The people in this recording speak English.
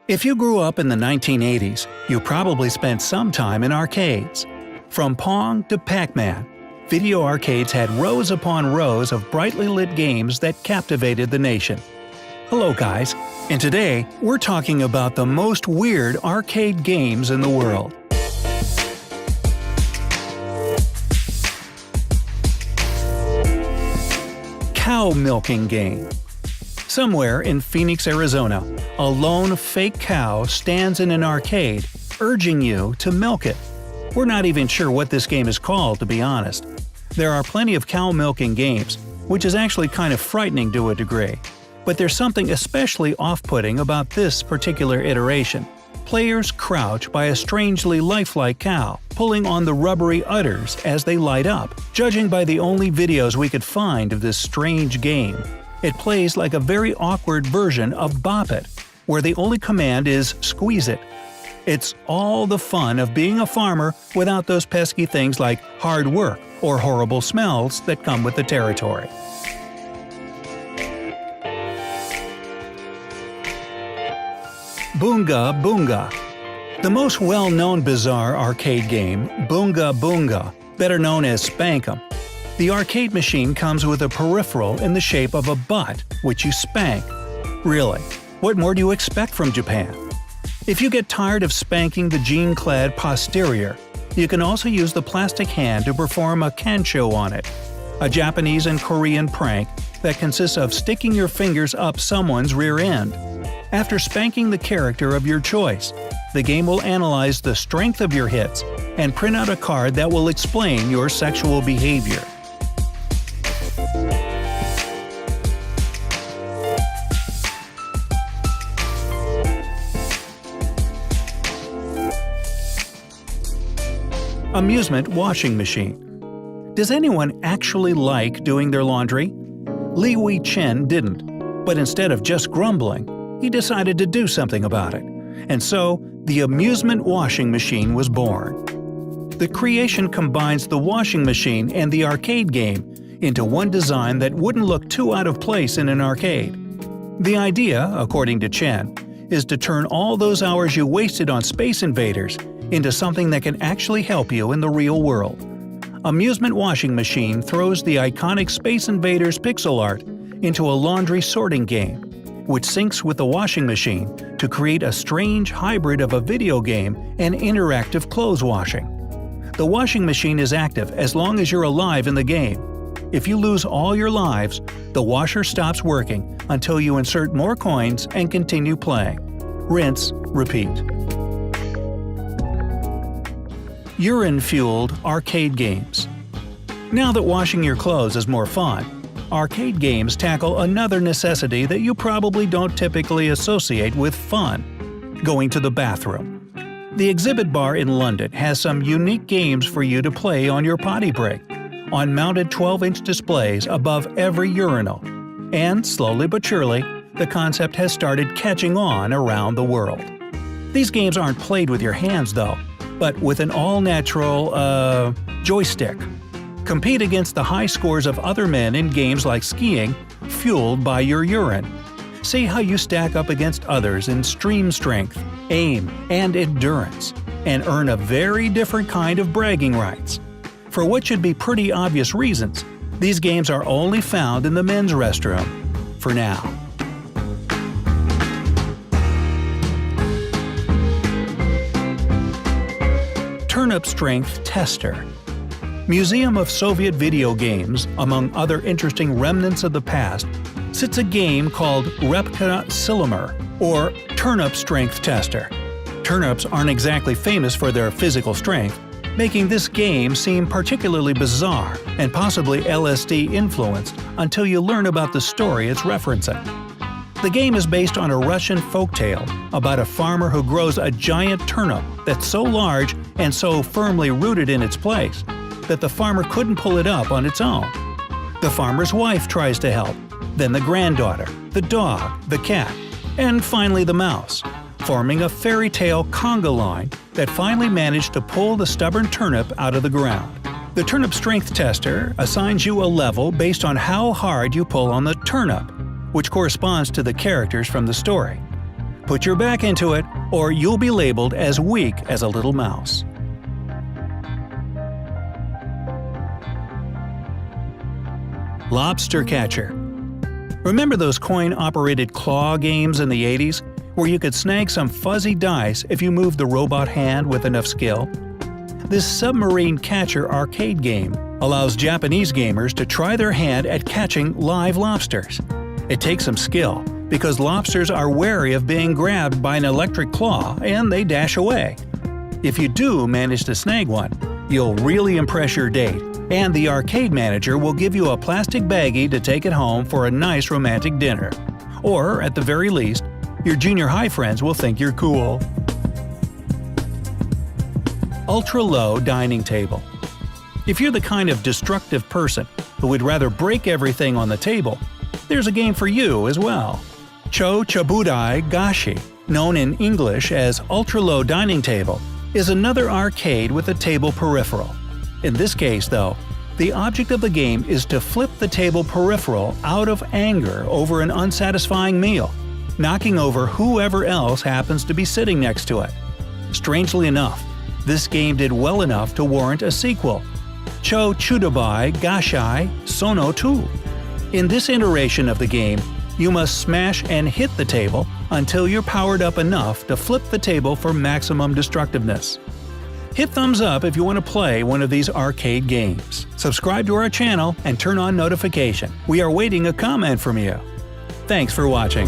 If you grew up in the 1980s, you probably spent some time in arcades. From Pong to Pac-Man, video arcades had rows upon rows of brightly lit games that captivated the nation. Hello guys, and today we're talking about the most weird arcade games in the world. Cow milking game. Somewhere in Phoenix, Arizona, a lone fake cow stands in an arcade, urging you to milk it. We're not even sure what this game is called, to be honest. There are plenty of cow milking games, which is actually kind of frightening to a degree. But there's something especially off-putting about this particular iteration. Players crouch by a strangely lifelike cow, pulling on the rubbery udders as they light up. Judging by the only videos we could find of this strange game, it plays like a very awkward version of Bop It, where the only command is squeeze it. It's all the fun of being a farmer without those pesky things like hard work or horrible smells that come with the territory. Boong-Ga Boong-Ga. The most well-known bizarre arcade game, Boong-Ga Boong-Ga, better known as Spank 'em. The arcade machine comes with a peripheral in the shape of a butt, which you spank. Really, what more do you expect from Japan? If you get tired of spanking the jean-clad posterior, you can also use the plastic hand to perform a kancho on it, a Japanese and Korean prank that consists of sticking your fingers up someone's rear end. After spanking the character of your choice, the game will analyze the strength of your hits and print out a card that will explain your sexual behavior. Amusement washing machine. Does anyone actually like doing their laundry? Li Wei Chen didn't, but instead of just grumbling, he decided to do something about it. And so, the amusement washing machine was born. The creation combines the washing machine and the arcade game into one design that wouldn't look too out of place in an arcade. The idea, according to Chen, is to turn all those hours you wasted on Space Invaders into something that can actually help you in the real world. Amusement Washing Machine throws the iconic Space Invaders pixel art into a laundry sorting game, which syncs with the washing machine to create a strange hybrid of a video game and interactive clothes washing. The washing machine is active as long as you're alive in the game. If you lose all your lives, the washer stops working until you insert more coins and continue playing. Rinse, repeat. Urine-fueled arcade games. Now that washing your clothes is more fun, arcade games tackle another necessity that you probably don't typically associate with fun: going to the bathroom. The exhibit bar in London has some unique games for you to play on your potty break, on mounted 12-inch displays above every urinal. And slowly but surely, the concept has started catching on around the world. These games aren't played with your hands though, but with an all-natural, joystick. Compete against the high scores of other men in games like skiing, fueled by your urine. See how you stack up against others in stream strength, aim, and endurance, and earn a very different kind of bragging rights. For what should be pretty obvious reasons, these games are only found in the men's restroom. For now. Turnip Strength Tester. Museum of Soviet Video Games, among other interesting remnants of the past, sits a game called Repka Silomer, or Turnip Strength Tester. Turnips aren't exactly famous for their physical strength, making this game seem particularly bizarre and possibly LSD-influenced until you learn about the story it's referencing. The game is based on a Russian folktale about a farmer who grows a giant turnip that's so large and so firmly rooted in its place that the farmer couldn't pull it up on its own. The farmer's wife tries to help, then the granddaughter, the dog, the cat, and finally the mouse, forming a fairy tale conga line that finally managed to pull the stubborn turnip out of the ground. The Turnip Strength Tester assigns you a level based on how hard you pull on the turnip, which corresponds to the characters from the story. Put your back into it, or you'll be labeled as weak as a little mouse. Lobster catcher. Remember those coin-operated claw games in the 80s, where you could snag some fuzzy dice if you moved the robot hand with enough skill? This submarine catcher arcade game allows Japanese gamers to try their hand at catching live lobsters. It takes some skill, because lobsters are wary of being grabbed by an electric claw and they dash away. If you do manage to snag one, you'll really impress your date, and the arcade manager will give you a plastic baggie to take it home for a nice romantic dinner. Or, at the very least, your junior high friends will think you're cool. Ultra-low dining table. If you're the kind of destructive person who would rather break everything on the table, there's a game for you as well. Cho-Chabudai Gashi, known in English as ultra-low dining table, is another arcade with a table peripheral. In this case, though, the object of the game is to flip the table peripheral out of anger over an unsatisfying meal, knocking over whoever else happens to be sitting next to it. Strangely enough, this game did well enough to warrant a sequel, Cho-Chudabai Gashai Sono 2. In this iteration of the game, you must smash and hit the table until you're powered up enough to flip the table for maximum destructiveness. Hit thumbs up if you want to play one of these arcade games. Subscribe to our channel and turn on notification. We are waiting a comment from you. Thanks for watching.